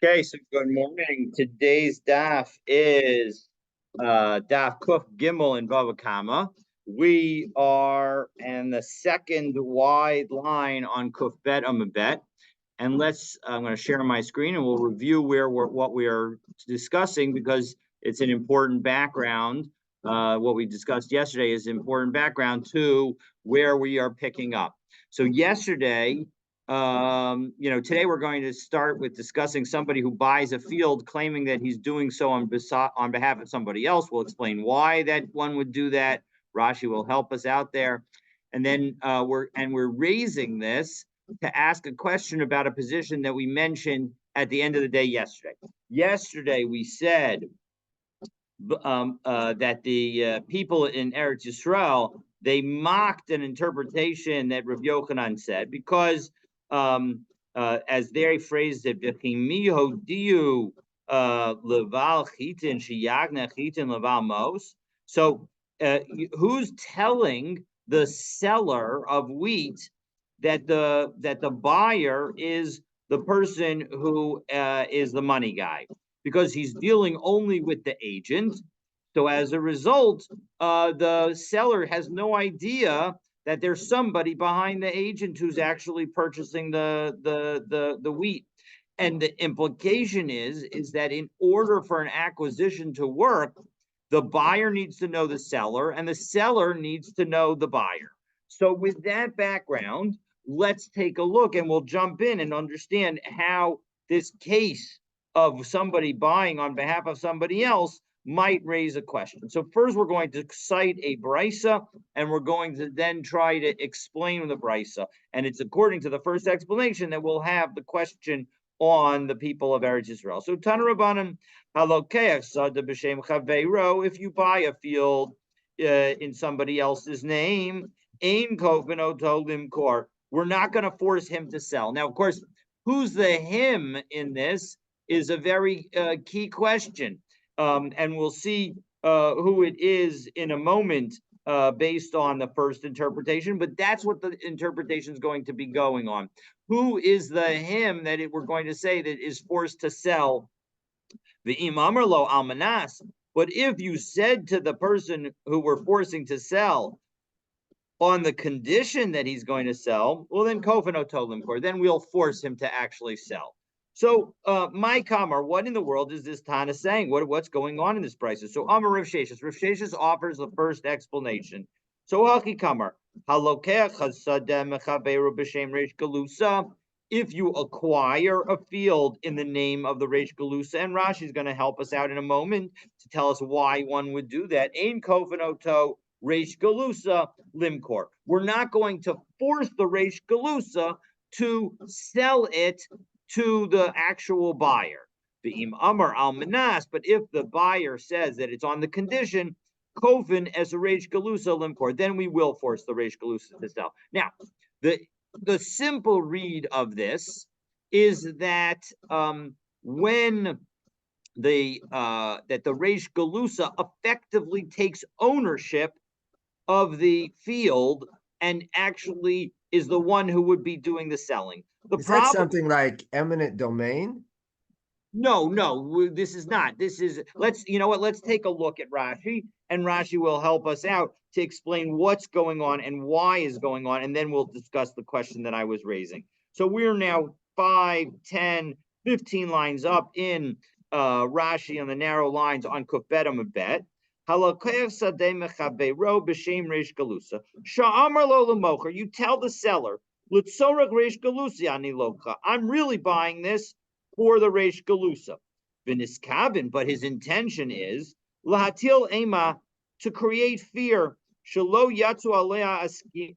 Okay, so good morning. Today's daf is daf Kuf Gimel in Bava Kamma. We are in the second wide line on Kuf Bet Amabet. And I'm going to share my screen and we'll review what we are discussing because it's an important background. What we discussed yesterday is important background to where we are picking up. So yesterday, today we're going to start with discussing somebody who buys a field claiming that he's doing so on behalf of somebody else. We'll explain why that one would do that. Rashi will help us out there. And then we're raising this to ask a question about a position that we mentioned at the end of the day yesterday. Yesterday we said that the people in Eretz Yisrael, they mocked an interpretation that Rav Yochanan said because, as they phrased it, so who's telling the seller of wheat that the buyer is the person who is the money guy? Because he's dealing only with the agent. So as a result, the seller has no idea that there's somebody behind the agent who's actually purchasing the wheat. And the implication is that in order for an acquisition to work, the buyer needs to know the seller and the seller needs to know the buyer. So with that background, let's take a look and we'll jump in and understand how this case of somebody buying on behalf of somebody else might raise a question. So first we're going to cite a brisa and we're going to then try to explain the brisa. And it's according to the first explanation that we'll have the question on the people of Eretz Yisrael. So Tana Rabbanan, if you buy a field in somebody else's name, we're not going to force him to sell. Now, of course, who's the him in this is a very key question. And we'll see who it is in a moment based on the first interpretation, but that's what the interpretation is going to be going on. Who is the him that we're going to say that is forced to sell? The imamrlo almanas. But if you said to the person who we're forcing to sell on the condition that he's going to sell, well, then kofano tolim kor, then we'll force him to actually sell. So, my Kamar, what in the world is this Tana saying? What's going on in this prices? So, Amar Rav Sheshes offers the first explanation. So, Haki Kamar, if you acquire a field in the name of the Reish Galusa, and Rashi is going to help us out in a moment to tell us why one would do that. Ein kofanoto Reish Galusa limkor. We're not going to force the Reish Galusa to sell it to the actual buyer. The Amar al Manas, but if the buyer says that it's on the condition, Kofin as a Reish Galusa limkor, then we will force the Reish Galusa to sell. Now, the simple read of this is that when the Reish Galusa effectively takes ownership of the field and actually is the one who would be doing the selling. Is that something like eminent domain? No, this is not. This is, let's take a look at Rashi, and Rashi will help us out to explain what's going on and why is going on, and then we'll discuss the question that I was raising. So we're now 5, 10, 15 lines up in Rashi on the narrow lines on Kufet Amabet. You tell the seller, I'm really buying this for the Reish Galusa. V'niskabin, but his intention is lahatil ema, to create fear, shelo yatzu alea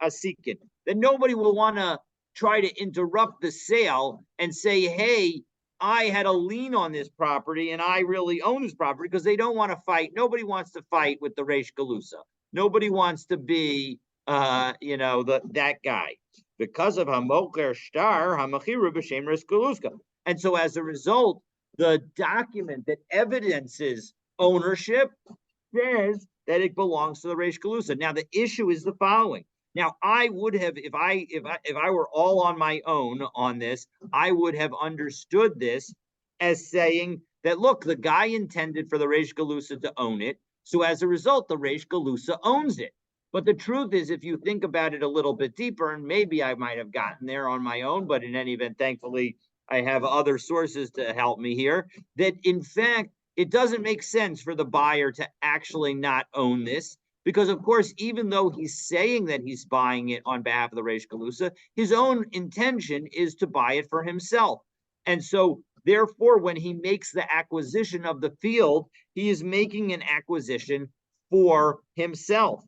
asikin, that nobody will want to try to interrupt the sale and say, hey, I had a lien on this property and I really own this property, because they don't want to fight. Nobody wants to fight with the Reish Galusa. Nobody wants to be, that guy. Because of Hamoker Star, Hamachiru B'Shem Reish Galuska. And so as a result, the document that evidences ownership says that it belongs to the Reish Galusa. Now, the issue is the following. Now, I would have, if I were all on my own on this, I would have understood this as saying that, look, the guy intended for the Reish Galusa to own it. So as a result, the Reish Galusa owns it. But the truth is, if you think about it a little bit deeper, and maybe I might have gotten there on my own, but in any event, thankfully, I have other sources to help me here, that in fact, it doesn't make sense for the buyer to actually not own this. Because, of course, even though he's saying that he's buying it on behalf of the Reish Galusa, his own intention is to buy it for himself. And so, therefore, when he makes the acquisition of the field, he is making an acquisition for himself.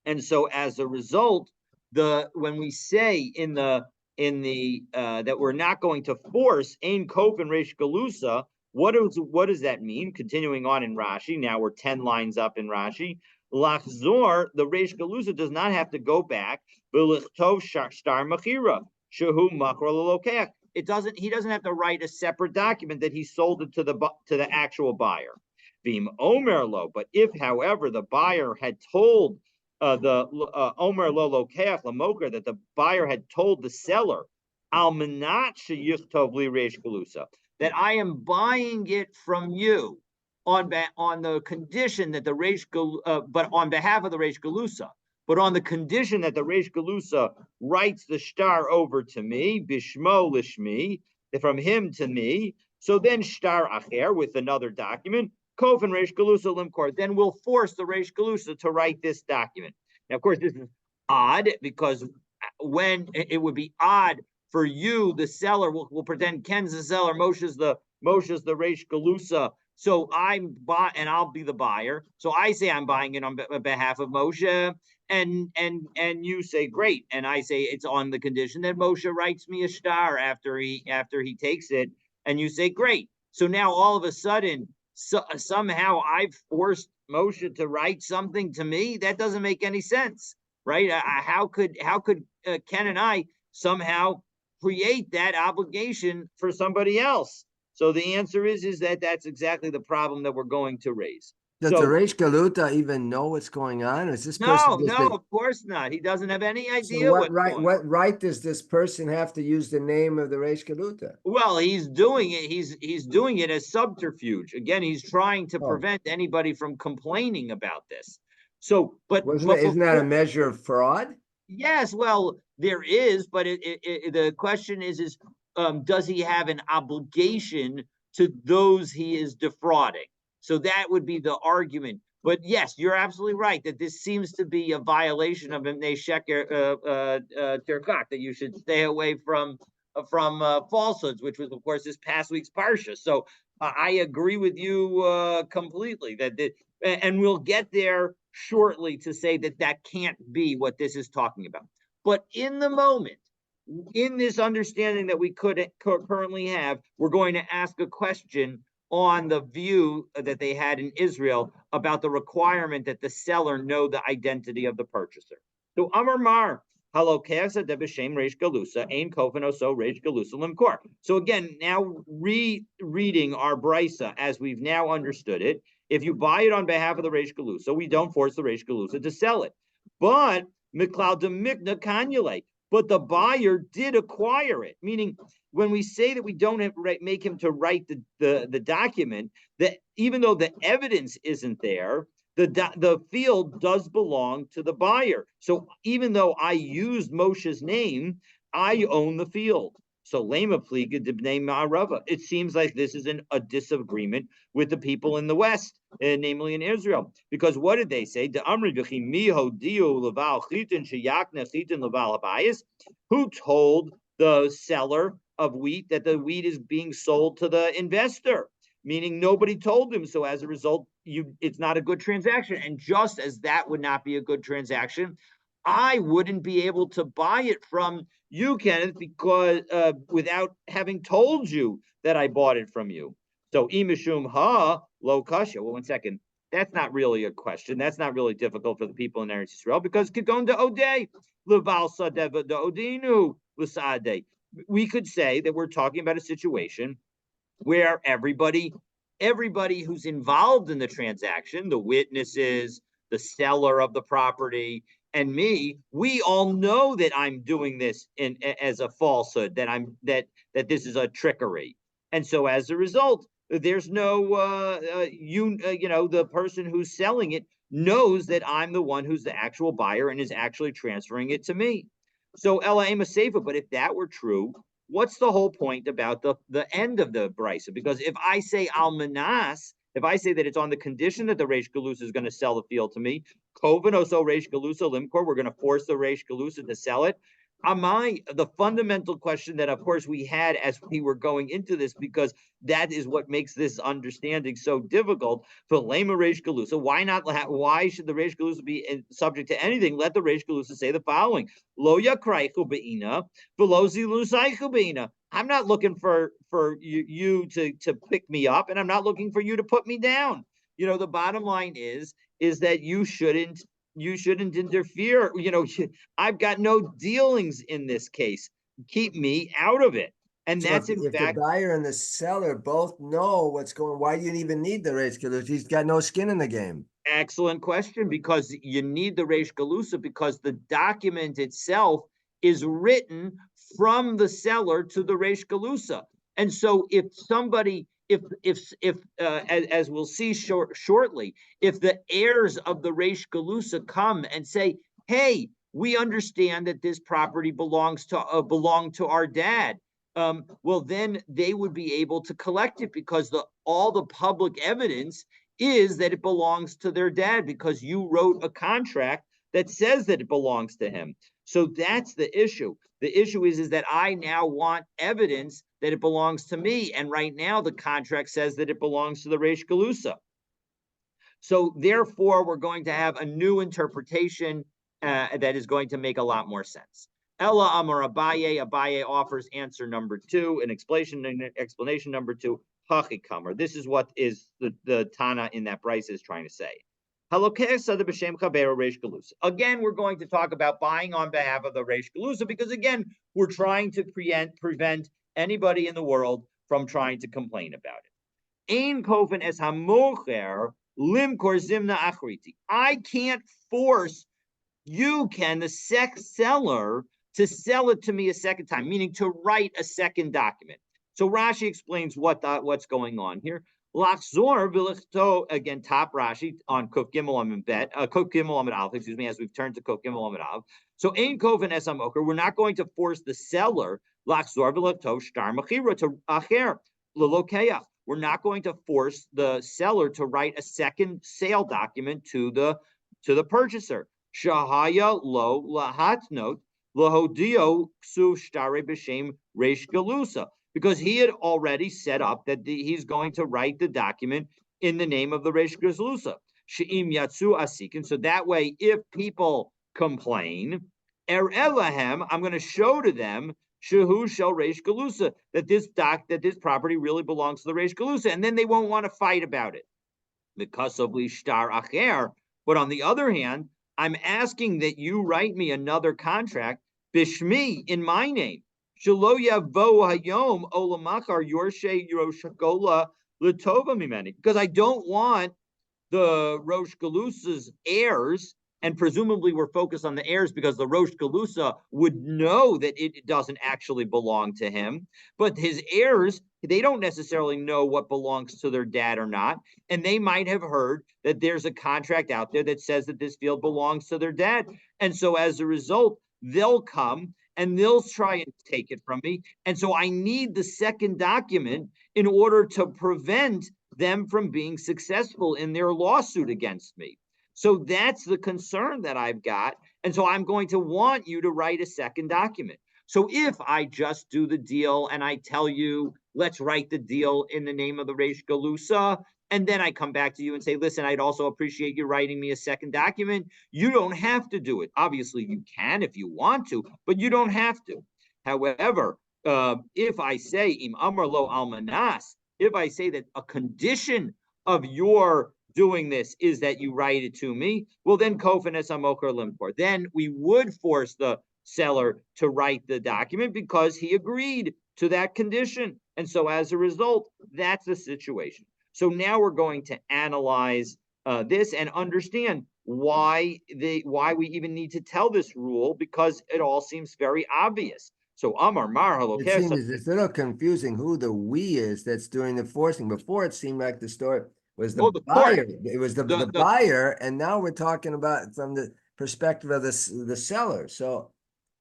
And so, as a result, when we say in the that we're not going to force Ein Kof and Reish Galusa, what does that mean? Continuing on in Rashi, now we're 10 lines up in Rashi. Lachzor, the Reish Galusa does not have to go back. V'lichtov shtar machira shehu makra l'lokeach. He doesn't have to write a separate document that he sold it to the actual buyer. V'im omer lo, but if, however, the buyer had told the omer lo lokeach lamoker, that the buyer had told the seller al menat sheyichtov li Reish Galusa, that I am buying it from you on the condition that the Reish but on behalf of the Reish Galusa, but on the condition that the Reish Galusa writes the shtar over to me, bishmo lishmi, from him to me. So then shtar acher with another document, kof and Reish Galusa limkor. Then we'll force the Reish Galusa to write this document. Now, of course, this is odd because when it would be odd for you, the seller, will pretend Ken's the seller, Moshe's the Reish Galusa. So and I'll be the buyer. So I say I'm buying it on behalf of Moshe, and you say great, and I say it's on the condition that Moshe writes me a shtar after he takes it, and you say great. So now all of a sudden, somehow I've forced Moshe to write something to me. That doesn't make any sense, right? How could Ken and I somehow create that obligation for somebody else? So the answer is that that's exactly the problem that we're going to raise. Does the Reish Galuta even know what's going on? Or is this person no, of course not. He doesn't have any idea. So what right does this person have to use the name of the Reish Galuta? Well, he's doing it. He's doing it as subterfuge. Again, he's trying to prevent anybody from complaining about this. So, isn't that a measure of fraud? Yes, well, there is, but the question is does he have an obligation to those he is defrauding? So that would be the argument. But yes, you're absolutely right that this seems to be a violation of Imnei Sheker Tirkak, that you should stay away from falsehoods, which was, of course, this past week's parsha. So I agree with you completely and we'll get there shortly to say that can't be what this is talking about. But in the moment, in this understanding that we could currently have, we're going to ask a question on the view that they had in Israel about the requirement that the seller know the identity of the purchaser. So Amar Mar, halokesa debeshem reish galusa, ein kofen oso reish galusa limkor. So again, now rereading our brisa as we've now understood it, if you buy it on behalf of the reish galusa, we don't force the reish galusa to sell it. But miklal demikna kanyule, but the buyer did acquire it, meaning when we say that we don't make him to write the document, that even though the evidence isn't there, the field does belong to the buyer. So even though I used Moshe's name, I own the field. So lema pliga dibnei ma'arava. It seems like this is a disagreement with the people in the West, namely in Israel. Because what did they say? Who told the seller of wheat that the wheat is being sold to the investor? Meaning nobody told him. So as a result, it's not a good transaction. And just as that would not be a good transaction, I wouldn't be able to buy it from you, Kenneth, because without having told you that I bought it from you. So imishum ha lo kasha. Well, 1 second. That's not really a question. That's not really difficult for the people in Eretz Yisrael because kigon de odei leval sadeva de odinu l'sadeh. We could say that we're talking about a situation where everybody who's involved in the transaction, the witnesses, the seller of the property, and me, we all know that I'm doing this as a falsehood, that this is a trickery. And so as a result, there's no the person who's selling it knows that I'm the one who's the actual buyer and is actually transferring it to me. So Ella Ema Sefa, but if that were true, what's the whole point about the end of the brisa? Because if I say almanas, if I say that it's on the condition that the Reish Galusa is going to sell the field to me, Kovan Oso Reish Galusa Limkor, we're going to force the Reish Galusa to sell it. The fundamental question that, of course, we had as we were going into this, because that is what makes this understanding so difficult. For Lema Reish Galusa, why should the Reish Galusa be subject to anything? Let the Reish Galusa say the following: Lo yakraichu beina, v'lo zilusaichu beina. I'm not looking for you to pick me up, and I'm not looking for you to put me down. The bottom line is that you shouldn't interfere. I've got no dealings in this case. Keep me out of it. And So that's in if the fact buyer and the seller both know what's going, why do you even need the Reish Galusa? He's got no skin in the game. excellent question, because you need the Reish Galusa because the document itself is written from the seller to the Reish Galusa. And so if somebody, as we'll see shortly, if the heirs of the Reish Galusa come and say, hey, we understand that this property belonged to our dad. Well, then they would be able to collect it because all the public evidence is that it belongs to their dad because you wrote a contract that says that it belongs to him. So that's the issue. The issue is that I now want evidence that it belongs to me. And right now the contract says that it belongs to the Reish Galusa. So therefore, we're going to have a new interpretation that is going to make a lot more sense. Ella Amar Abaye. Abaye offers answer number 2, an explanation number 2. Hachikamar. This is what is the Tana in that Bryce is trying to say. Again, we're going to talk about buying on behalf of the Reish Galusa because, again, we're trying to prevent anybody in the world from trying to complain about it. Ein kofen es hamocher limkor zimna achriti. I can't force you, the seller, to sell it to me a second time, meaning to write a second document. So Rashi explains what's going on here. Lachzor v'lichto, again, top Rashi on Kuf Gimel Amid Bet, Kuf Gimel Amid Aleph, excuse me, as we've turned to Kuf Gimel Amid Aleph. So Ein Koven Es HaMoker, we're not going to force the seller Lachzor v'lichto shtar machira to acher l'lokeach. We're not going to force the seller to write a second sale document to the purchaser. Shahaya lo lahatnot lahodio ksu shtare b'shem reish galusa, because he had already set up that he's going to write the document in the name of the Reish Galusa. She'im yatsu asikin. So that way, if people complain, elahem, I'm going to show to them shehu shel Reish Galusa, that this property really belongs to the Reish Galusa, and then they won't want to fight about it. Because of lishtar acher. But on the other hand, I'm asking that you write me another contract bishmi, in my name. Because I don't want the Rosh Galusa's heirs, and presumably we're focused on the heirs because the Rosh Galusa would know that it doesn't actually belong to him. But his heirs, they don't necessarily know what belongs to their dad or not. And they might have heard that there's a contract out there that says that this field belongs to their dad. And so as a result, they'll come and they'll try and take it from me. And so I need the second document in order to prevent them from being successful in their lawsuit against me. So that's the concern that I've got. And so I'm going to want you to write a second document. So if I just do the deal and I tell you, let's write the deal in the name of the Reish Galusa, and then I come back to you and say, listen, I'd also appreciate you writing me a second document, you don't have to do it. Obviously, you can if you want to, but you don't have to. However, if I say, im amar lo almanas, if I say that a condition of your doing this is that you write it to me, well, then kofen es hamoker limkor. Then we would force the seller to write the document because he agreed to that condition. And so as a result, that's the situation. So now we're going to analyze this and understand why we even need to tell this rule, because it all seems very obvious. So Amar Mar It seems it's a little confusing who the we is that's doing the forcing. Before it seemed like the story was the the court. buyer. It was the The buyer, and now we're talking about from the perspective of the seller. So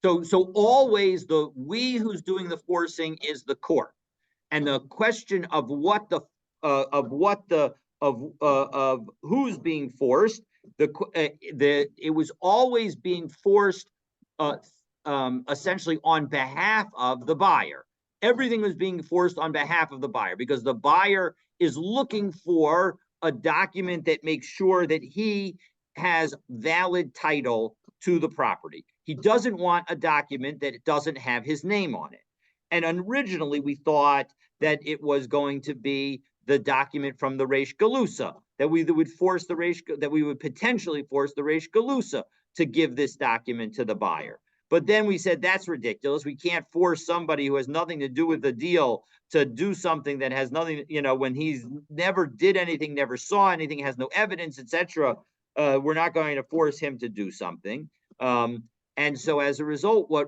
so always the we who's doing the forcing is the court, and the question of of who's being forced, it was always being forced essentially on behalf of the buyer. Everything was being forced on behalf of the buyer because the buyer is looking for a document that makes sure that he has valid title to the property. He doesn't want a document that doesn't have his name on it. And originally we thought that it was going to be the document from the Reish Galusa, that we would force the Reish, that we would potentially force the Reish Galusa to give this document to the buyer. But then we said that's ridiculous. We can't force somebody who has nothing to do with the deal to do something that has nothing, when he's never did anything, never saw anything, has no evidence, etc. We're not going to force him to do something. And so as a result, we're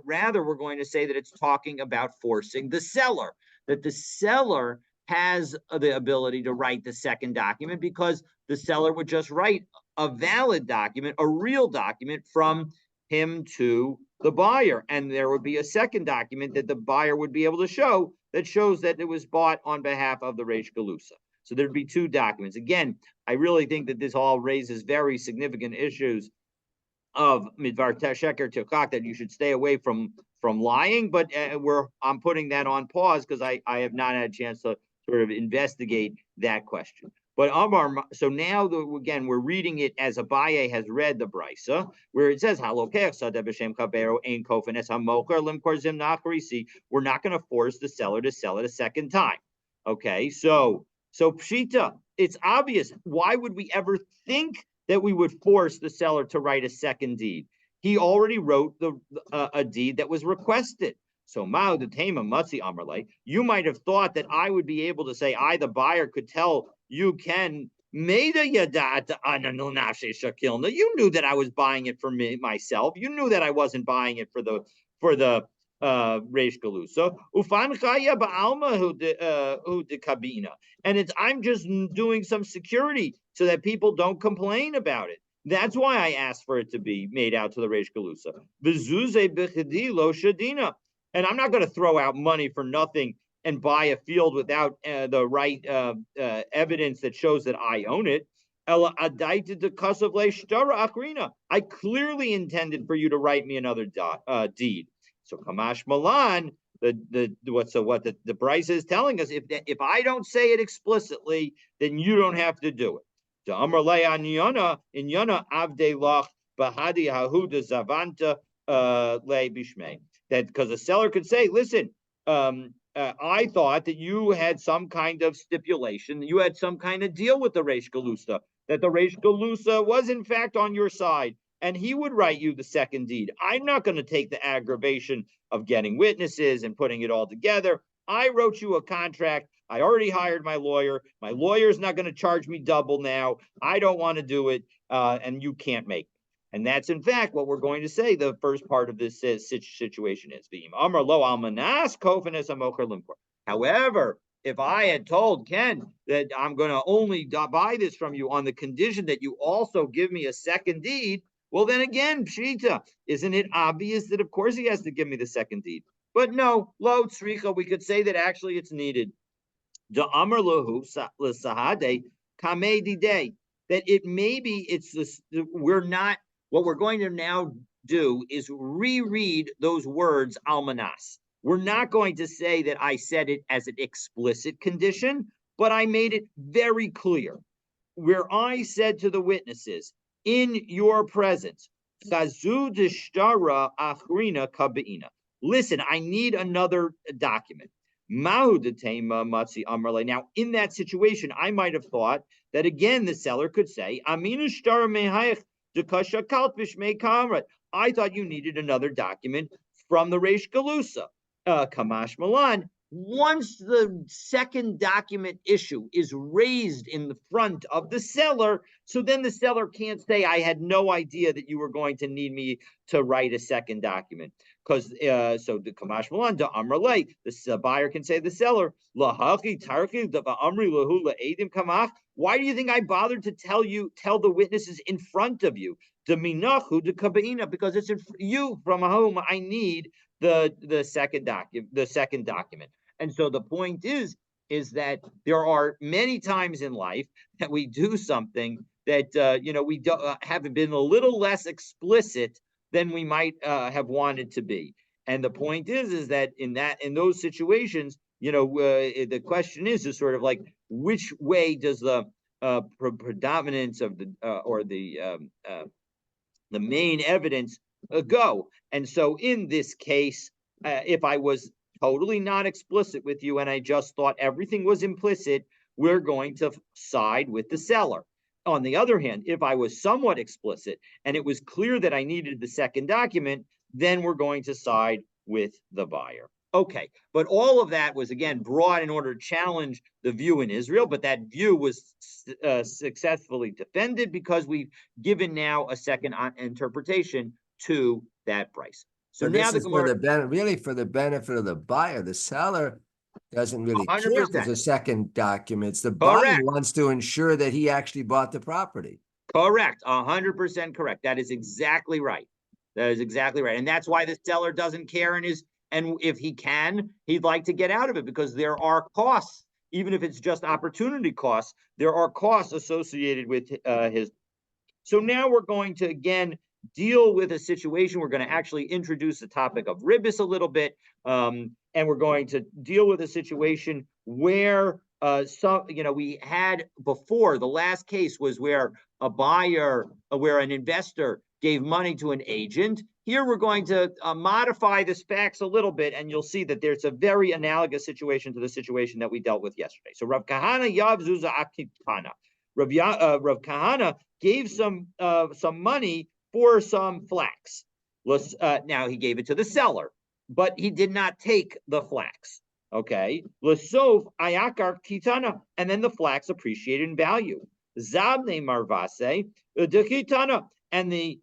going to say that it's talking about forcing the seller, that the seller has the ability to write the second document because the seller would just write a valid document, a real document from him to the buyer. And there would be a second document that the buyer would be able to show that shows that it was bought on behalf of the Reish Galusa. So there'd be two documents. Again, I really think that this all raises very significant issues of midvar sheker tikak, that you should stay away from lying. But I'm putting that on pause because I have not had a chance to sort of investigate that question. But Amar, so now again we're reading it as Abaye has read the brisa, where it says we're not going to force the seller to sell it a second time. Okay, so pshita, it's obvious. Why would we ever think that we would force the seller to write a second deed? He already wrote a deed that was requested. So Mao the Tama Matzi Amarle, you might have thought that I would be able to say, the buyer could tell you Ken Meda Yadat Ananunashe Shakilna. You knew that I was buying it for myself. You knew that I wasn't buying it for the Reish Galusa. Ufan Chaya Ba'alma who de Kabina. And I'm just doing some security so that people don't complain about it. That's why I asked for it to be made out to the Reish Galusa. Vizuze bechedi lo shadina. And I'm not going to throw out money for nothing and buy a field without the right evidence that shows that I own it. I clearly intended for you to write me another deed. So Kamash Malan, the Bryce is telling us, if I don't say it explicitly, then you don't have to do it. The Amar in Yana Avde Lach Bahadi Hahuda Zavanta Le Bishme. That because the seller could say, listen, I thought that you had some kind of stipulation, you had some kind of deal with the Reish Galusa, that the Reish Galusa was in fact on your side, and he would write you the second deed. I'm not going to take the aggravation of getting witnesses and putting it all together. I wrote you a contract. I already hired my lawyer. My lawyer's not going to charge me double now. I don't want to do it, and you can't make me. And that's, in fact, what we're going to say the first part of this situation is. However, if I had told Ken that I'm going to only buy this from you on the condition that you also give me a second deed, well, then again, pshita, isn't it obvious that, of course, he has to give me the second deed? But no, lo tzricha, we could say that actually it's needed. Da amar lahu l'sahade kamei didei, that it maybe it's this, we're not, what we're going to now do is reread those words almanas. We're not going to say that I said it as an explicit condition, but I made it very clear where I said to the witnesses, in your presence, chazu dishtara achrina kabeina. Listen, I need another document. Now, in that situation, I might have thought that again the seller could say, I thought you needed another document from the Reish Galusa. Kamash Malan, Once the second document issue is raised in the front of the seller, so then the seller can't say, I had no idea that you were going to need me to write a second document. Because so the Kamash Malan, the Amrale, the buyer can say to the seller, Lahachi Tarki, the Amri Lahula Edim Kamach. Why do you think I bothered to tell the witnesses in front of you? The Minachu, the Kabaina, because it's you from whom I need the second document. And so the point is that there are many times in life that we do something that we have been a little less explicit than we might have wanted to be. And the point is that in those situations, the question is sort of like, which way does the predominance of the main evidence go? And so in this case, if I was totally not explicit with you and I just thought everything was implicit, we're going to side with the seller. On the other hand, if I was somewhat explicit and it was clear that I needed the second document, then we're going to side with the buyer. Okay, but all of that was, again, brought in order to challenge the view in Israel, but that view was successfully defended because we've given now a second interpretation to that price. So But now this the is for Gemara, really for the benefit of the buyer. The seller doesn't really care if there's 100%. a second document. It's the buyer Correct. wants to ensure that he actually bought the property. Correct. 100% correct. That is exactly right. That is exactly right. And that's why the seller doesn't care and if he can, he'd like to get out of it because there are costs, even if it's just opportunity costs, there are costs associated with his. So now we're going to, again, deal with a situation. We're going to actually introduce the topic of ribis a little bit. And we're going to deal with a situation where we had before, the last case was where where an investor gave money to an agent. Here we're going to modify the facts a little bit, and you'll see that there's a very analogous situation to the situation that we dealt with yesterday. So Rav Kahana Yav Zuza Akitana. Rav Kahana gave some money for some flax. Now he gave it to the seller, but he did not take the flax. Okay, Lasov Ayakar Kitana, and then the flax appreciated in value. Zabne Marvase the Kitana, and the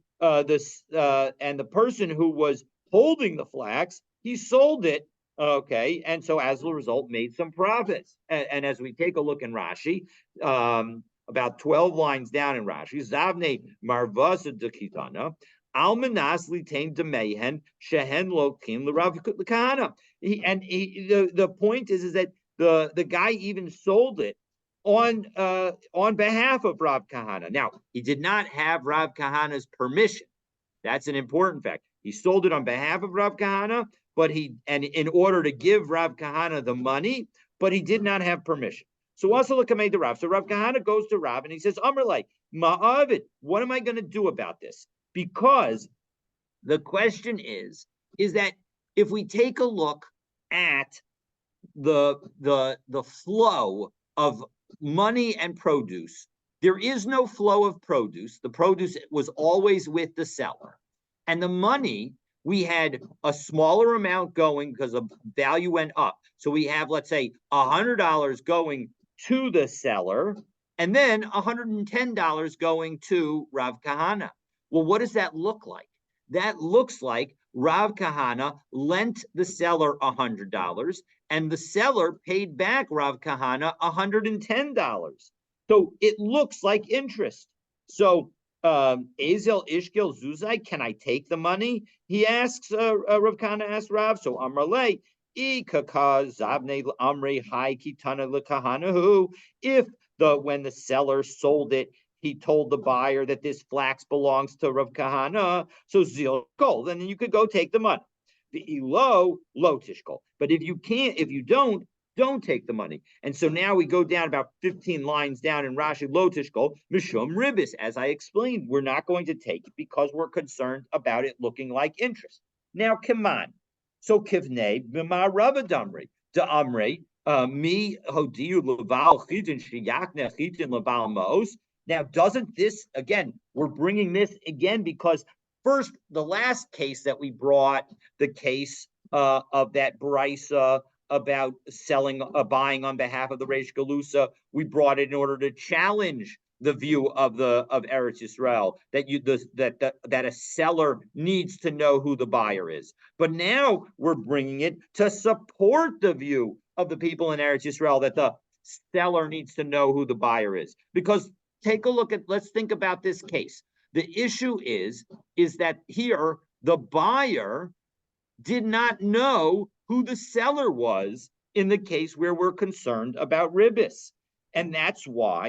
person who was holding the flax, he sold it. Okay, and so as a result, made some profits. And as we take a look in Rashi, about 12 lines down in Rashi, Zavne Marvasa de Kitana, Almanas litain demehen shehen lokim l'Rav Kahana. The point is that the guy even sold it on behalf of Rav Kahana. Now, he did not have Rav Kahana's permission. That's an important fact. He sold it on behalf of Rav Kahana, in order to give Rav Kahana the money, but he did not have permission. So also look at the Rav. So Rav Kahana goes to Rav and he says, Amrlai, Ma'avid, what am I going to do about this? Because the question is that if we take a look at the flow of money and produce, there is no flow of produce. The produce was always with the seller. And the money, we had a smaller amount going because the value went up. So we have, let's say, $100 going to the seller, and then $110 going to Rav Kahana. Well, what does that look like? That looks like Rav Kahana lent the seller $100, and the seller paid back Rav Kahana $110. So it looks like interest. So Ezel Ishgil Zuzai, can I take the money? He asks, Rav Kahana asks Rav. So Amrale, if when the seller sold it, he told the buyer that this flax belongs to Rav Kahana, so zil kol, then you could go take the money. The low tishkol. But if you don't take the money. And so now we go down about 15 lines down in Rashi, lo tishkol, mishum ribis. As I explained, we're not going to take it because we're concerned about it looking like interest. Now, Kamma. So kivnei b'ma rava damri da amri mi hodiu leval chitin shiyakne chitin leval maos. Now, doesn't this, again, we're bringing this again because first, the last case that we brought, the case of that brisa selling, buying on behalf of the Reish Galusa. We brought it in order to challenge the view of Eretz Yisrael that a seller needs to know who the buyer is. But now we're bringing it to support the view of the people in Eretz Yisrael that the seller needs to know who the buyer is. Because let's think about this case. The issue is that here the buyer did not know who the seller was in the case where we're concerned about ribis. And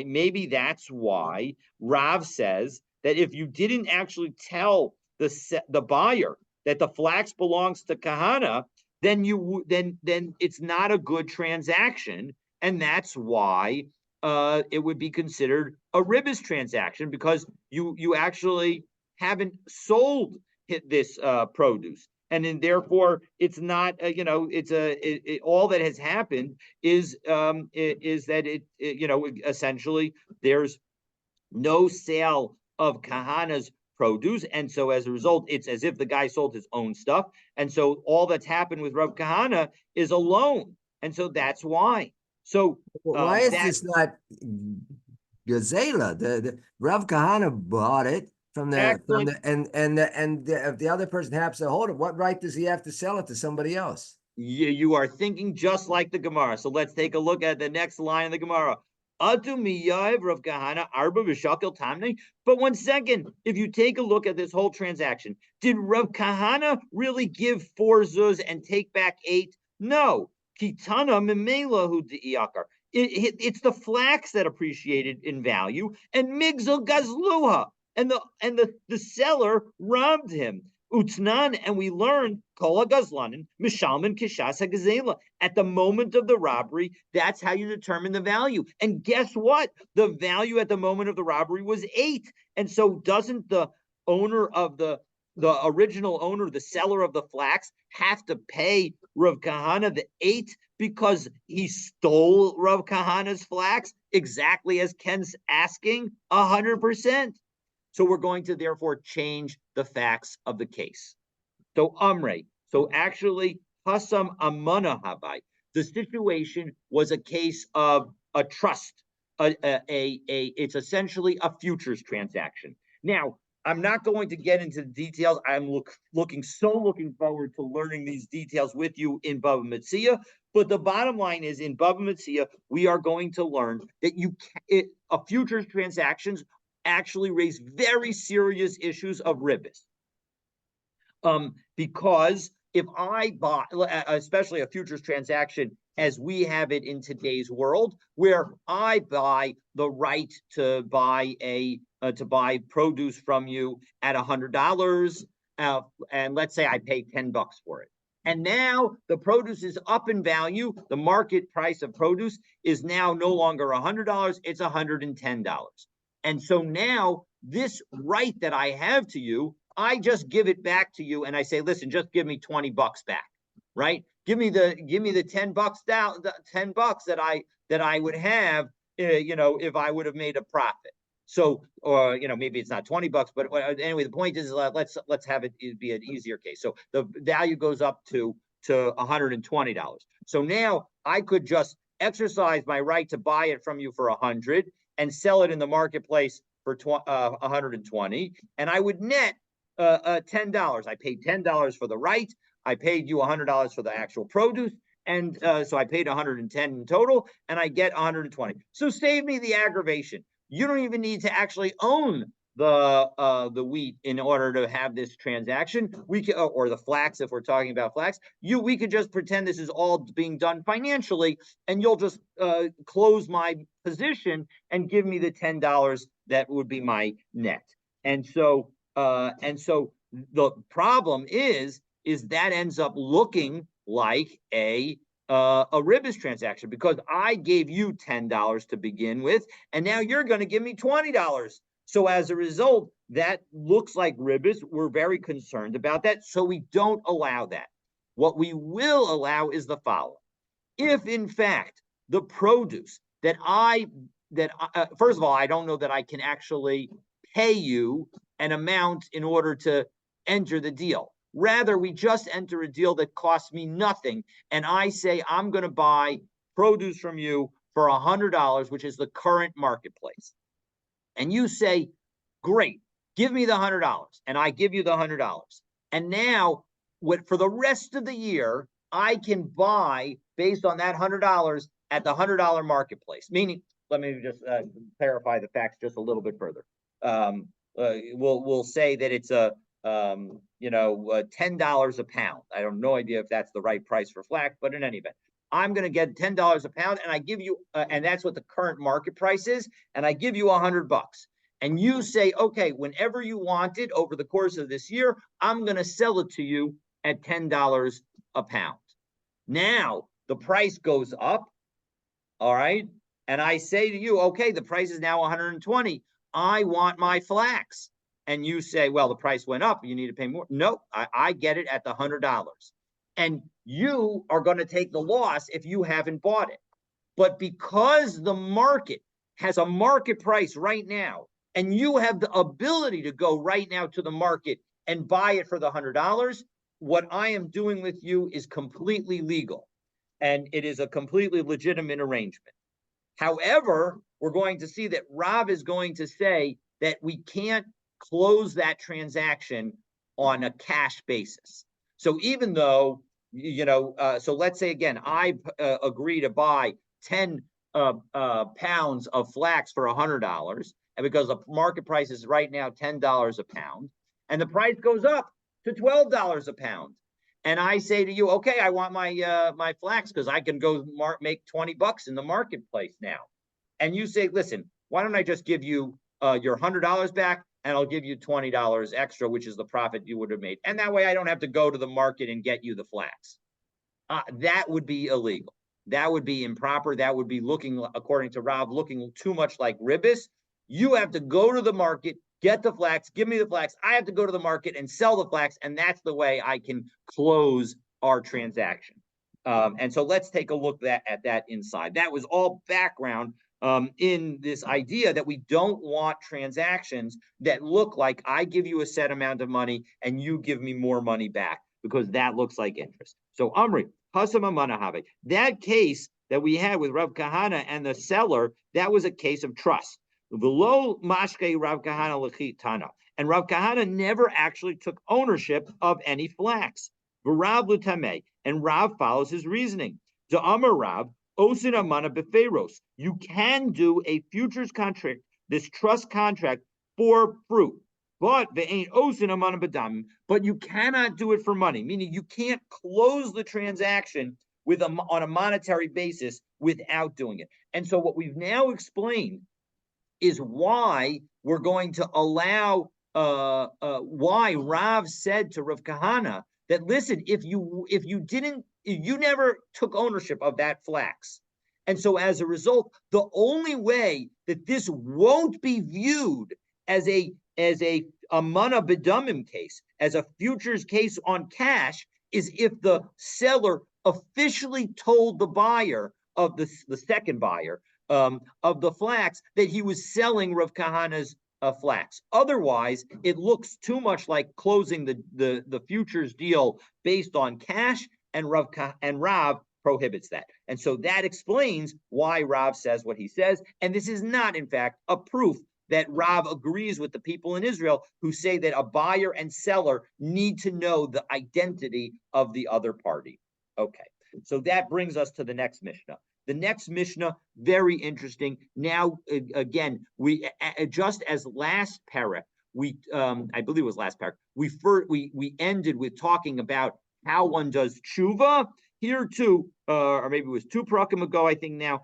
maybe that's why Rav says that if you didn't actually tell the buyer that the flax belongs to Kahana, then it's not a good transaction, and that's why it would be considered a ribis transaction, because you actually haven't sold this produce. And then therefore it's not all that has happened is that essentially there's no sale of Kahana's produce, and so as a result it's as if the guy sold his own stuff, and so all that's happened with Rav Kahana is a loan, and so that's why. So why is this not Gazela? The Rav Kahana bought it from if the other person happens to hold it, what right does he have to sell it to somebody else? You are thinking just like the Gemara. So let's take a look at the next line of the Gemara. But 1 second, if you take a look at this whole transaction, did Rav Kahana really give 4 zuz and take back 8? No. Kitana memela hu de'iyakar. It's the flax that appreciated in value, and migzal gazluha, and the seller robbed him. Utznan, and we learned Kola Gazlanin, Mishalman Kishas Hagazela. At the moment of the robbery, that's how you determine the value. And guess what? The value at the moment of the robbery was 8. And so doesn't the owner of the original owner, the seller of the flax, have to pay Rav Kahana the 8 because he stole Rav Kahana's flax? Exactly as Ken's asking, 100%. So we're going to therefore change the facts of the case. So actually, Hasam Amana Habai, the situation was a case of a trust. It's essentially a futures transaction. Now, I'm not going to get into the details. I'm looking forward to learning these details with you in Bava Metzia. But the bottom line is, in Bava Metzia, we are going to learn that a futures transactions actually raise very serious issues of ribis. Because if I buy, especially a futures transaction as we have it in today's world, where I buy the right to buy produce from you at $100, and let's say I pay $10 for it. And now the produce is up in value. The market price of produce is now no longer $100, it's $110. And so now this right that I have to you, I just give it back to you, and I say, listen, just give me $20 back, right? Give me the $10 down, the $10 that I would have, if I would have made a profit. So, or maybe it's not $20, but anyway, the point is, let's have it be an easier case. So the value goes up to $120. So now I could just exercise my right to buy it from you for $100 and sell it in the marketplace for $120, and I would net $10. I paid $10 for the right. I paid you $100 for the actual produce, and so I paid $110 in total, and I get $120. So save me the aggravation. You don't even need to actually own the wheat in order to have this transaction. We can, or the flax, if we're talking about flax. We could just pretend this is all being done financially, and you'll just close my position and give me the $10 that would be my net. And so the problem is that ends up looking like a ribis transaction, because I gave you $10 to begin with, and now you're going to give me $20. So as a result, that looks like ribis. We're very concerned about that, so we don't allow that. What we will allow is the following: if in fact the produce first of all, I don't know that I can actually pay you an amount in order to enter the deal. Rather, we just enter a deal that costs me nothing. And I say, I'm going to buy produce from you for $100, which is the current marketplace. And you say, great, give me the $100. And I give you the $100. And now, for the rest of the year, I can buy based on that $100 at the $100 marketplace. Meaning, let me just clarify the facts just a little bit further. We'll say that it's $10 a pound. I have no idea if that's the right price for flax, but in any event, I'm going to get $10 a pound, and I give you, and that's what the current market price is, and I give you $100. And you say, okay, whenever you want it over the course of this year, I'm going to sell it to you at $10 a pound. Now the price goes up, all right? And I say to you, okay, the price is now 120. I want my flax. And you say, well, the price went up. You need to pay more. No, I get it at the $100. And you are going to take the loss if you haven't bought it. But because the market has a market price right now, and you have the ability to go right now to the market and buy it for the $100, what I am doing with you is completely legal. And it is a completely legitimate arrangement. However, we're going to see that Rav is going to say that we can't close that transaction on a cash basis. So even though, so let's say again, I agree to buy 10 pounds of flax for $100, and because the market price is right now $10 a pound, and the price goes up to $12 a pound, and I say to you, okay, I want my my flax because I can go make $20 in the marketplace now, and you say, listen, why don't I just give you your $100 back, and I'll give you $20 extra, which is the profit you would have made, and that way I don't have to go to the market and get you the flax. That would be illegal. That would be improper. That would be looking, according to Rav, looking too much like ribbis. You have to go to the market, get the flax, give me the flax. I have to go to the market and sell the flax, and that's the way I can close our transaction. And so let's take a look at that inside. That was all background in this idea that we don't want transactions that look like I give you a set amount of money and you give me more money back, because that looks like interest. So Amri, that case that we had with Rav Kahana and the seller, that was a case of trust. V'lo mashke Rav Kahana l'chitana, and Rav Kahana never actually took ownership of any flax. V'Rav l'tameh, and Rav follows his reasoning. Amar Rav osin amana beferos. You can do a futures contract, this trust contract for fruit, but they ain't osin amana bedam. But you cannot do it for money, meaning you can't close the transaction on a monetary basis without doing it. And so what we've now explained is why we're going to allow, why Rav said to Rav Kahana that, listen, if you never took ownership of that flax. And so as a result, the only way that this won't be viewed as a mana bedumim case, as a futures case on cash, is if the seller officially told the buyer of the second buyer of the flax that he was selling Rav Kahana's flax. Otherwise, it looks too much like closing the futures deal based on cash, and Rav prohibits that. And so that explains why Rav says what he says. And this is not, in fact, a proof that Rav agrees with the people in Israel who say that a buyer and seller need to know the identity of the other party. Okay, so that brings us to the next Mishnah. The next Mishnah, very interesting. Now, again, we just as last parak, I believe it was last parak, we ended with talking about how one does tshuva. Here too, or maybe it was two parakim ago, I think now,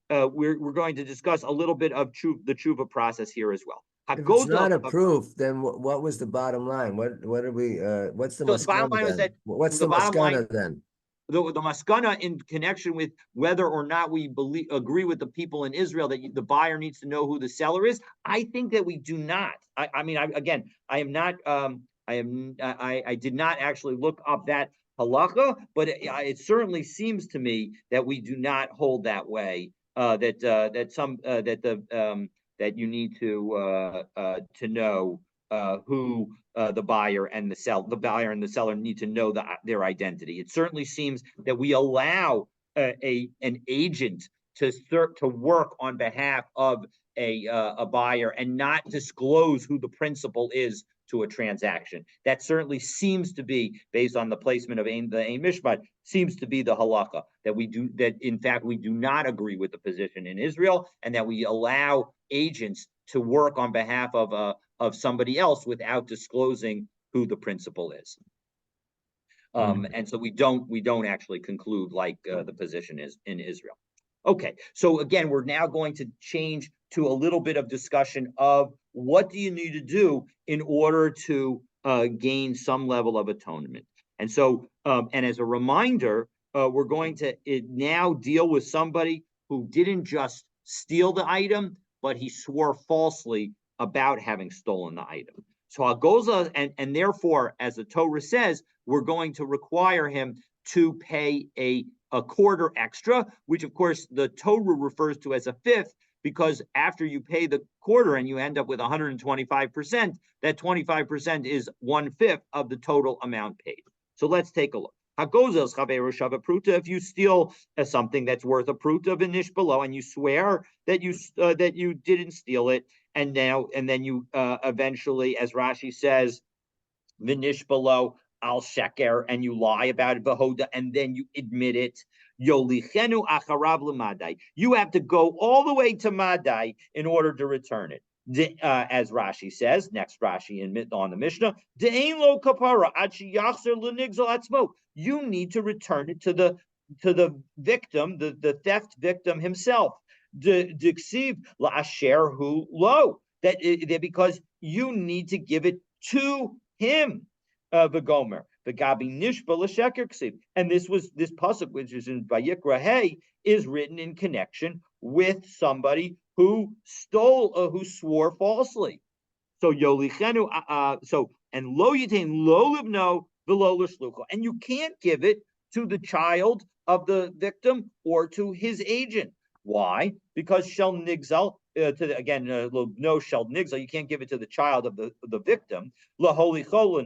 we're going to discuss a little bit of the tshuva process here as well. If it's not a proof, then what was the bottom line? What are we? What's the maskana then? What's the maskana then? The maskana in connection with whether or not we agree with the people in Israel that the buyer needs to know who the seller is. I think that we do not. I did not actually look up that halacha, but it certainly seems to me that we do not hold that way. That you need to know who the buyer and the seller need to know their identity. It certainly seems that we allow an agent to work on behalf of a buyer and not disclose who the principal is to a transaction. That certainly seems to be, based on the placement of the Ein Mishpat, seems to be the halakha, that in fact we do not agree with the position in Israel, and that we allow agents to work on behalf of somebody else without disclosing who the principal is. And so we don't actually conclude like the position is in Israel. Okay, so again, we're now going to change to a little bit of discussion of what do you need to do in order to gain some level of atonement. And so, and as a reminder, we're going to now deal with somebody who didn't just steal the item, but he swore falsely about having stolen the item. So Agoza, and therefore, as the Torah says, we're going to require him to pay a quarter extra, which of course the Torah refers to as a fifth, because after you pay the quarter and you end up with 125%, that 25% is 1/5 of the total amount paid. So let's take a look. If you steal something that's worth a pruta v'nish below, and you swear that you didn't steal it, and then you eventually, as Rashi says, v'nish below al sheker, and you lie about it, v'hoda, and then you admit it. Yolichenu acharav l'madai. You have to go all the way to Madai in order to return it. As Rashi says, next Rashi on the Mishnah, de'ein lo kapara ad sheyachzer l'nigzal atzmo. You need to return it to the victim, the theft victim himself. Diksiv la'asher hu lo. That because you need to give it to him. The Gomer, the Gabi Nishba l'sheker ksiv, and this pasuk, which is in Vayikra Hey, is written in connection with somebody who swore falsely. So Yolichenu, and lo yitain lo livno v'lo l'shlucho, and you can't give it to the child of the victim or to his agent. Why? Because shel nigzal, no shel nigzal, you can't give it to the child of the victim. Laholichol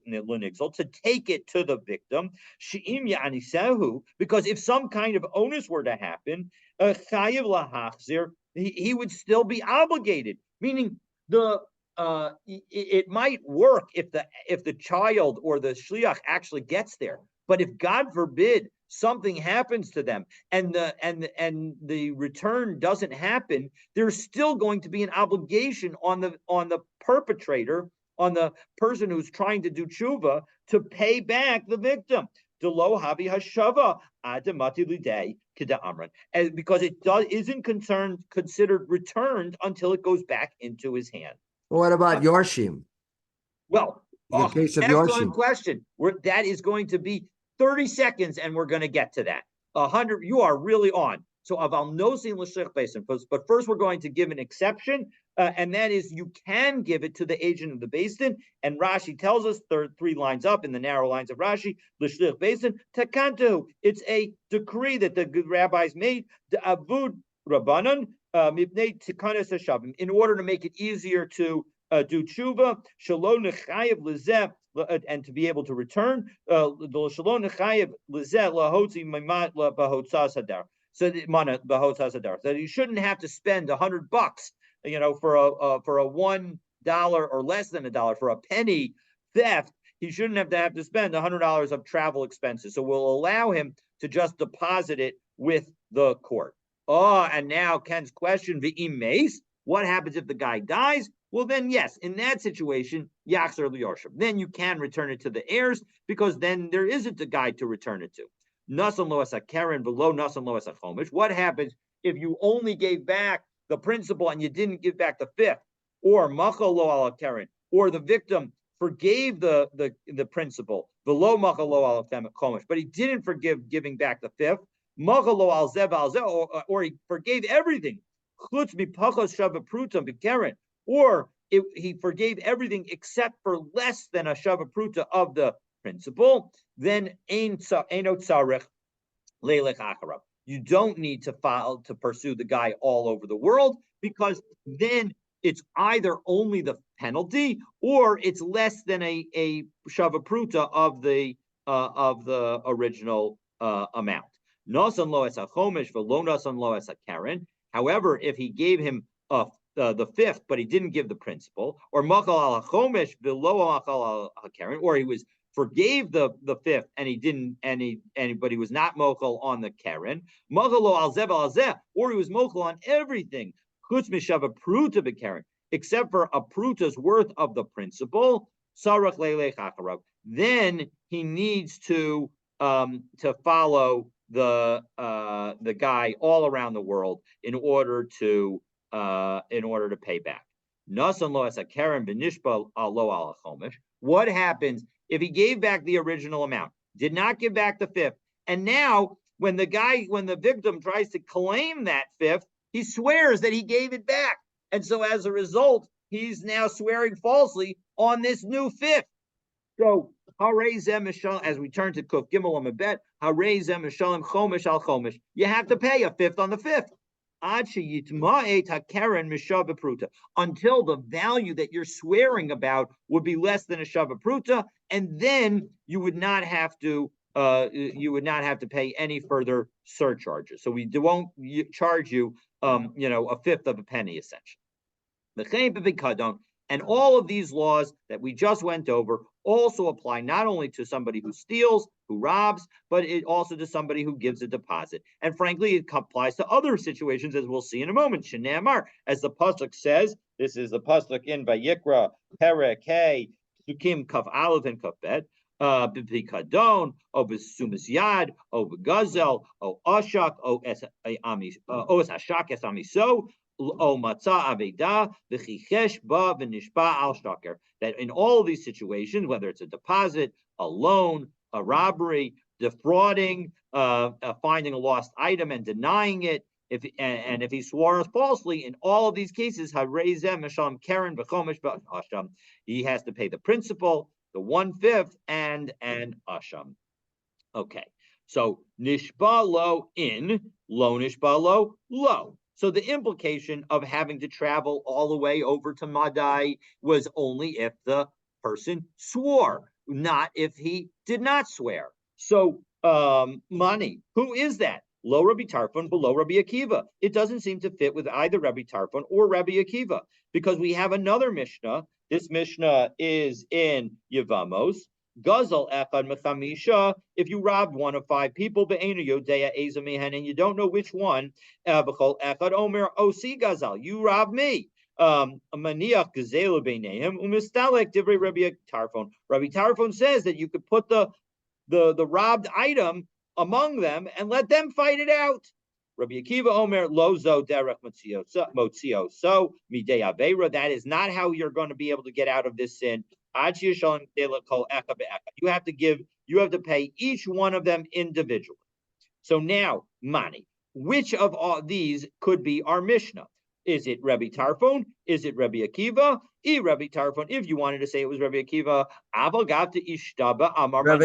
nigzal, to take it to the victim. She'im ya'anisehu, because if some kind of onus were to happen, chayiv lahachzir, he would still be obligated. Meaning it might work if the child or the shliach actually gets there, but if God forbid something happens to them and the return doesn't happen, there's still going to be an obligation on the perpetrator, on the person who's trying to do tshuva, to pay back the victim. Delo havi hashava adamati lidei kida amran, because it isn't considered returned until it goes back into his hand. What about Yorshim? Well, the case of excellent Yorshim question. That is going to be 30 seconds, and we're going to get to that. 100, you are really on. So aval nosin l'shech beis din, but first we're going to give an exception, and that is you can give it to the agent of the beis din. And Rashi tells us, three lines up in the narrow lines of Rashi, l'shech beis din takantu. It's a decree that the rabbis made, the avud rabbanon mipnei tikanas hashavim, in order to make it easier to do tshuva, shalom nechayev lezeh, and to be able to return, so that you shouldn't have to spend $100, for a $1 or less than $1, for a penny theft. He shouldn't have to spend $100 of travel expenses. So we'll allow him to just deposit it with the court. And now Ken's question: what happens if the guy dies? Well, then, yes, in that situation, Yachzer Liyorshim. Then you can return it to the heirs, because then there isn't a guy to return it to. Nasan lo asa keren below nasan lo asa chomish. What happens if you only gave back the principal and you didn't give back the fifth? Or machal lo ala keren, or the victim forgave the principal, below machal lo ala chomish, but he didn't forgive giving back the fifth. Machal lo al zev al zev, or he forgave everything. Chutz mipachos shava prutam b'keren. Or he forgave everything except for less than a shava pruta of the principal, then ein tzarech leilech acharav. You don't need to pursue the guy all over the world, because then it's either only the penalty, or it's less than a shava pruta of the original amount. Nosan lo es chomish v'lo nosan lo es karen. However, if he gave him the fifth, but he didn't give the principal, or machal al chomish v'lo machal al karen, or he forgave the fifth and he didn't but he was not mochel on the karen, machalo al zeh, or he was mochel on everything, chutz mishava pruta b'karen, except for a pruta's worth of the principal, sarach leilech acharav. Then he needs to follow the guy all around the world in order to pay back. Nasan lo as a karen v'nishba lo al chomish. What happens if he gave back the original amount, did not give back the fifth, and now when the victim tries to claim that fifth, he swears that he gave it back, and so as a result, he's now swearing falsely on this new fifth. So as we turn to Kuf Gimel Amabet, chomish al chomish. You have to pay a fifth on the fifth. Until the value that you're swearing about would be less than a shava pruta, and then you would not have to pay any further surcharges. So we won't charge you a fifth of a penny essentially. And all of these laws that we just went over also apply not only to somebody who steals, who robs, but it also to somebody who gives a deposit. And frankly, it applies to other situations, as we'll see in a moment. Shenamar, as the pasuk says, this is the pasuk in Vayikra, Perek Hey, Sukim Kaf Aleph and Kaf Bet, B'Pikadon, O B'Sumas Yad, O B'Gazel, O Ashak, O Es Ashak Es Amiso, that in all of these situations, whether it's a deposit, a loan, a robbery, defrauding, finding a lost item and denying it, if he swore falsely, in all of these cases, he has to pay the principal, the 1/5, and asham. Okay, so nishbalo in, lo nishbalo lo. So the implication of having to travel all the way over to Madai was only if the person swore, not if he did not swear. So Mani, who is that? Lo Rabbi Tarfon, below Rabbi Akiva. It doesn't seem to fit with either Rabbi Tarfon or Rabbi Akiva, because we have another Mishnah. This Mishnah is in Yevamos. Gazal echad mechamisha. If you robbed one of 5 people, be'enu yodea eza mehen, and you don't know which one, b'chol echad omer osi gazal. You robbed me. Maniach gazelu beineim umistalek divrei Rabbi Tarfon. Rabbi Tarfon says that you could put the robbed item among them and let them fight it out. Rabbi Akiva Omer lozo derech motzio. So midei aveira. That is not how you're going to be able to get out of this sin. You have to pay each one of them individually. So now, Mani, which of all these could be our Mishnah? Is it Rabbi Tarfon? Is it Rabbi Akiva? Rabbi Tarfon. If you wanted to say it was Rabbi Akiva, Rabbi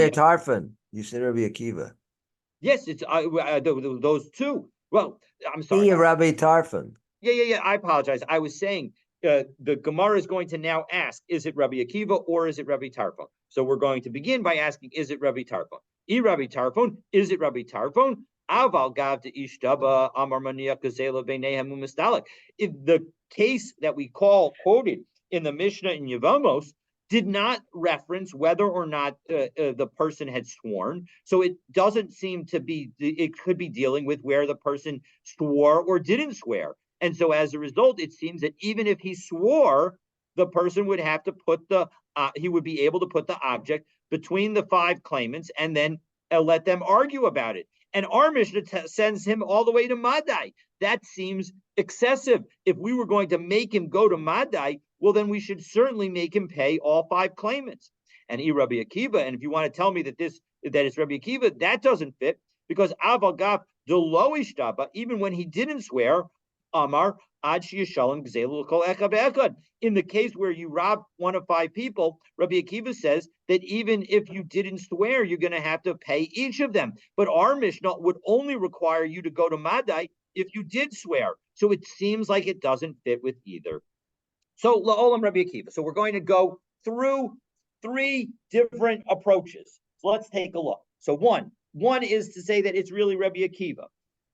Tarfon. You said Rabbi Akiva. Yes, it's those two. Well, I'm sorry. Rabbi Tarfon. Yeah. I apologize. I was saying the Gemara is going to now ask, is it Rabbi Akiva or is it Rabbi Tarfon? So we're going to begin by asking, is it Rabbi Tarfon? Rabbi Tarfon, is it Rabbi Tarfon? Aval gav de ishtaba amar maniach gazela beinehem umistalik. If the case that we quoted in the Mishnah in Yevamos did not reference whether or not the person had sworn, so it doesn't seem to be. It could be dealing with where the person swore or didn't swear. And so as a result, it seems that even if he swore, the person would have to put he would be able to put the object between the 5 claimants and then let them argue about it. And our Mishnah sends him all the way to Madai. That seems excessive. If we were going to make him go to Madai, well, then we should certainly make him pay all 5 claimants. And Rabbi Akiva, and if you want to tell me that it's Rabbi Akiva, that doesn't fit, because Aval Gaf Delo Ishtaba, even when he didn't swear, Amar Ad Sheyashalom Gzelu Kol Echad Be'echad. In the case where you rob one of 5 people, Rabbi Akiva says that even if you didn't swear, you're going to have to pay each of them. But our Mishnah would only require you to go to Madai if you did swear. So it seems like it doesn't fit with either. So la'olam Rabbi Akiva. So we're going to go through 3 different approaches. So let's take a look. So one is to say that it's really Rabbi Akiva.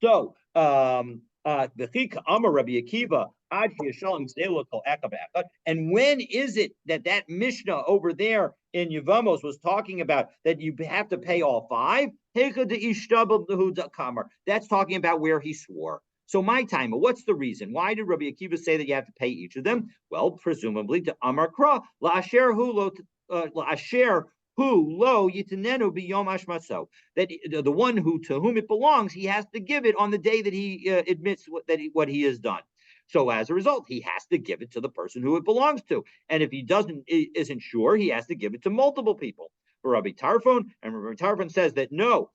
So the Kamma Rabbi Akiva. And when is it that Mishnah over there in Yevamos was talking about that you have to pay all 5? That's talking about where he swore. So my time, what's the reason? Why did Rabbi Akiva say that you have to pay each of them? Well, presumably to Amar Kra, la'asher hu lo yitanenu biyom ashmaso. That the one who to whom it belongs, he has to give it on the day that he admits what he has done. So as a result, he has to give it to the person who it belongs to. And if he isn't sure, he has to give it to multiple people. For Rabbi Tarfon, and Rabbi Tarfon says that no,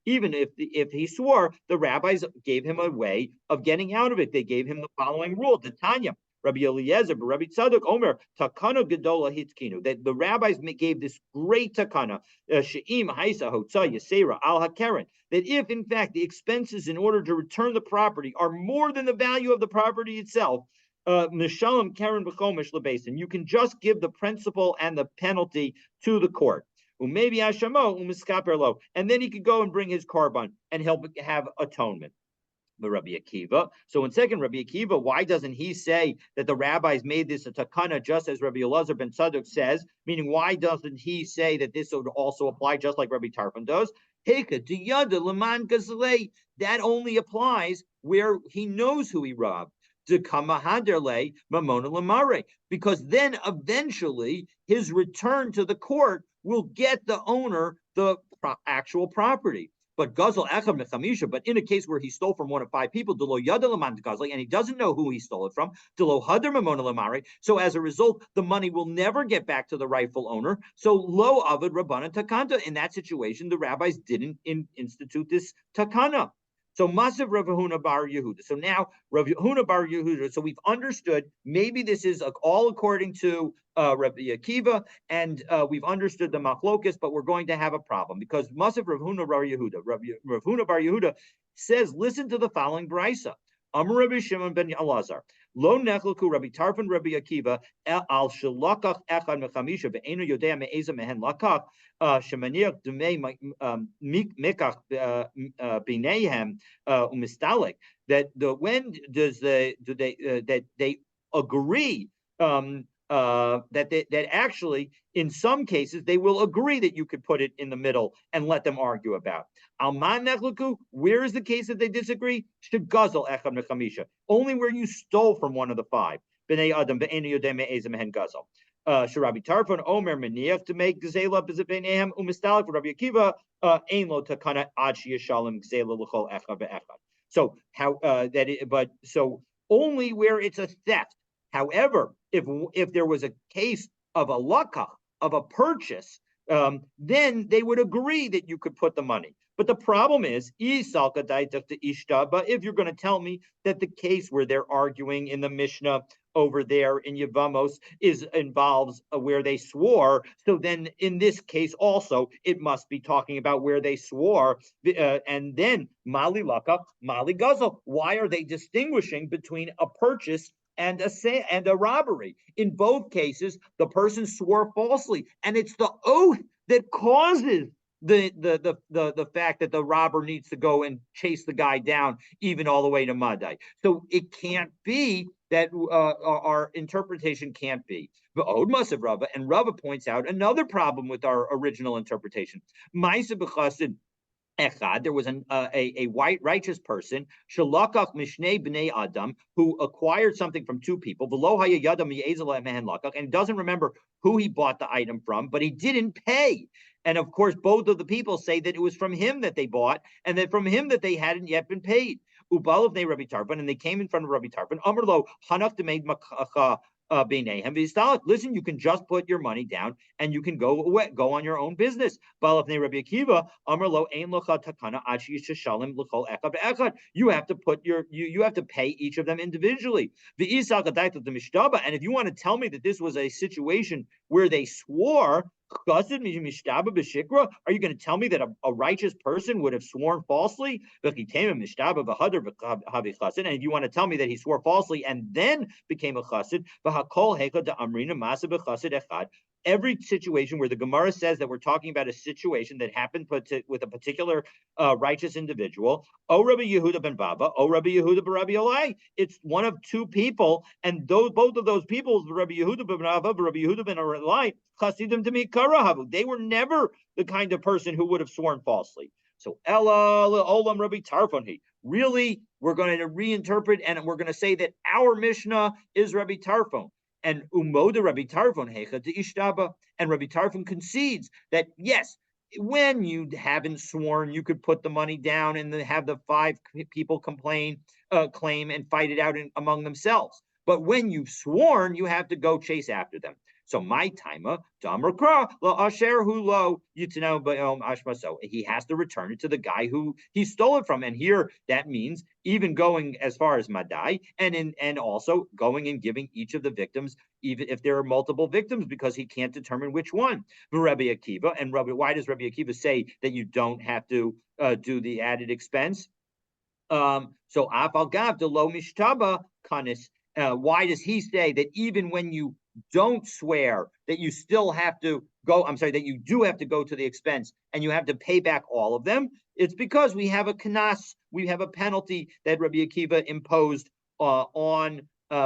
even if he swore, the rabbis gave him a way of getting out of it. They gave him the following rule: the Tanya, Rabbi Eliezer, Rabbi Tzadok Omer, takana gedola hitkinu. That the rabbis gave this great takana, she'im haisa hotza yasera al hakeren. That if in fact the expenses in order to return the property are more than the value of the property itself, Mishalem Karen B'chomish Lebesin, you can just give the principal and the penalty to the court. Maybe Ashamo Umiskaperlo, and then he could go and bring his korban and he'll have atonement. The Rabbi Akiva. So in second, Rabbi Akiva, why doesn't he say that the rabbis made this a takana just as Rabbi Elazar ben Tzadok says? Meaning, why doesn't he say that this would also apply just like Rabbi Tarfon does? That only applies where he knows who he robbed. Because then eventually his return to the court will get the owner the actual property. But Gazel Echad Mechamisha, but in a case where he stole from one of 5 people, Delo Yada Laman Gazli, and he doesn't know who he stole it from, Delo Hadar Mamona Lamari. So as a result, the money will never get back to the rightful owner. So Lo Avad Rabbanan Takanta. In that situation, the rabbis didn't institute this takana. So Masav Rav Huna Bar Yehuda. So now Rav Huna Bar Yehuda. So we've understood maybe this is all according to Rabbi Akiva, and we've understood the machlokas, but we're going to have a problem because Masav Rav Huna Bar Yehuda. Rav Huna Bar Yehuda says, listen to the following brisa. Amar Rabbi Shimon ben Elazar. Lo nechelku Rabbi Tarfon Rabbi Akiva al shelakach echad mechamisha ve'enu yodea me'eza mehen lakach shemaniach dumei mikach b'neihem umistalik. That when does that they agree that actually in some cases they will agree that you could put it in the middle and let them argue about. Alman nechluku, where is the case that they disagree? Shagazel echad mechamisha, only where you stole from one of the 5. B'nei adam ve'enu yodei me'ezem mehen gazel. Sharabi Tarfon Omer Meniach to make Gzela Bizabeinehem Umistalik for Rabbi Akiva Ein Lo Takana Ad Sheyashalem Gzela L'chol Echad ve'echad. So how but so only where it's a theft. However, if there was a case of a lakach, of a purchase, then they would agree that you could put the money. But the problem is, if you're going to tell me that the case where they're arguing in the Mishnah over there in Yevamos involves where they swore, so then in this case also, it must be talking about where they swore, and then Mali Laka, Mali Gazel. Why are they distinguishing between a purchase and a robbery? In both cases, the person swore falsely, and it's the oath that causes the fact that the robber needs to go and chase the guy down, even all the way to Madai. So it can't be that our interpretation can't be. The Od Masav Rava, and Rava points out another problem with our original interpretation. Ma'aseh b'chasid Echad, there was a white righteous person, Shalakach Mishnei Bnei Adam, who acquired something from 2 people, V'lo haya yadam mi'ezela mehen lakach, and doesn't remember who he bought the item from, but he didn't pay. And of course, both of the people say that it was from him that they bought, and that from him that they hadn't yet been paid. Ubal of Rabbi Tarfon, and they came in front of Rabbi Tarfon. Amarlo Hanach Demeid Makacha. Listen, you can just put your money down and you can go on your own business. You have to put you have to pay each of them individually. And if you want to tell me that this was a situation where they swore, Are you going to tell me that a righteous person would have sworn falsely? And if you want to tell me that he swore falsely and then became a chassid, every situation where the Gemara says that we're talking about a situation that happened with a particular righteous individual, O Rabbi Yehuda ben Bava, O Rabbi Yehuda ben Rabbi Elai, it's one of two people, and both of those people, Rabbi Yehuda ben Bava, Rabbi Yehuda ben Elai, chasidim to me karahavu. They were never the kind of person who would have sworn falsely. So Ella Olam Rabbi Tarfon. Really, we're going to reinterpret and we're going to say that our Mishnah is Rabbi Tarfon. And Umoda Rabbi Tarfon Hecha de Ishtaba, and Rabbi Tarfon concedes that yes, when you haven't sworn, you could put the money down and then have the 5 people claim and fight it out among themselves. But when you've sworn, you have to go chase after them. So my timer, he has to return it to the guy who he stole it from. And here that means even going as far as Madai and also going and giving each of the victims, even if there are multiple victims, because he can't determine which one. Rabbi Akiva, and why does Rabbi Akiva say that you don't have to do the added expense? So Afal Gav de Lo Mishtaba Kanis. Why does he say that even when you don't swear that you still have to go, that you do have to go to the expense and you have to pay back all of them? It's because we have a kanas, we have a penalty that Rabbi Akiva imposed on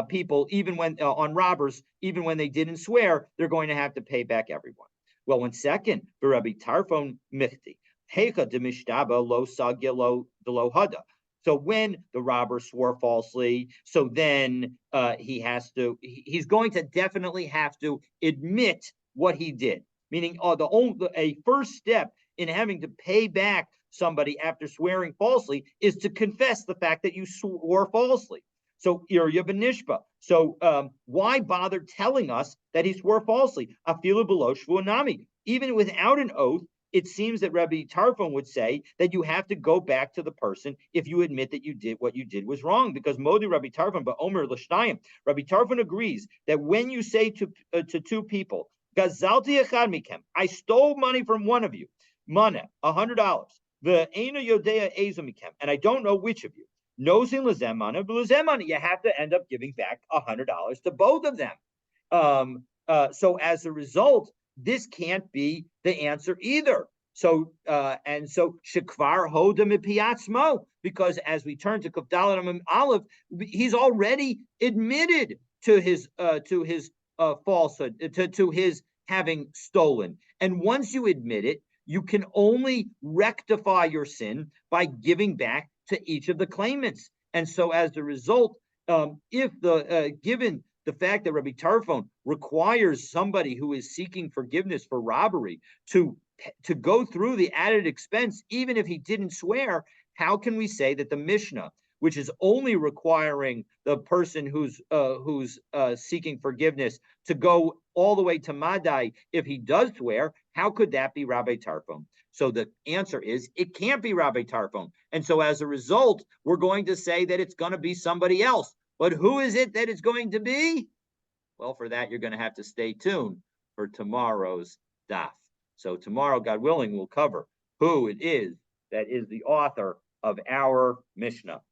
people, even when on robbers, even when they didn't swear, they're going to have to pay back everyone. Well, one second, Rabbi Tarfon Michti, Hecha de Mishtaba lo sagya lo hada. So when the robber swore falsely, so then he's going to definitely have to admit what he did. Meaning, a first step in having to pay back somebody after swearing falsely is to confess the fact that you swore falsely. So Irya Benishba. So why bother telling us that he swore falsely? Afilu below shvuanami. Even without an oath, it seems that Rabbi Tarfon would say that you have to go back to the person if you admit that you did what you did was wrong. Because Modi Rabbi Tarfon, but Omer L'shnayim, Rabbi Tarfon agrees that when you say to two people, Gazalti echad mikem, I stole money from one of you, mana, $100, the Eina Yodea Ezo mikem, and I don't know which of you. Nozin l'zemana, l'zemana, you have to end up giving back $100 to both of them. So as a result, this can't be the answer either. So shekvar hoda mipiatzmo, because as we turn to Kufdalim Aleph, he's already admitted to his falsehood, to his having stolen. And once you admit it, you can only rectify your sin by giving back to each of the claimants. And so as a result, if given the fact that Rabbi Tarfon requires somebody who is seeking forgiveness for robbery to go through the added expense, even if he didn't swear, how can we say that the Mishnah, which is only requiring the person who's seeking forgiveness to go all the way to Madai if he does swear, how could that be Rabbi Tarfon? So the answer is it can't be Rabbi Tarfon. And so as a result, we're going to say that it's going to be somebody else. But who is it that it's going to be? Well, for that, you're going to have to stay tuned for tomorrow's daf. So tomorrow, God willing, we'll cover who it is that is the author of our Mishnah.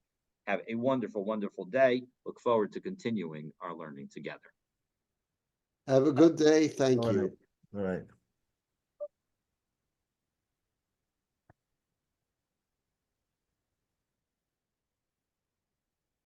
Have a wonderful, wonderful day. Look forward to continuing our learning together. Have a good day. Thank you. All right.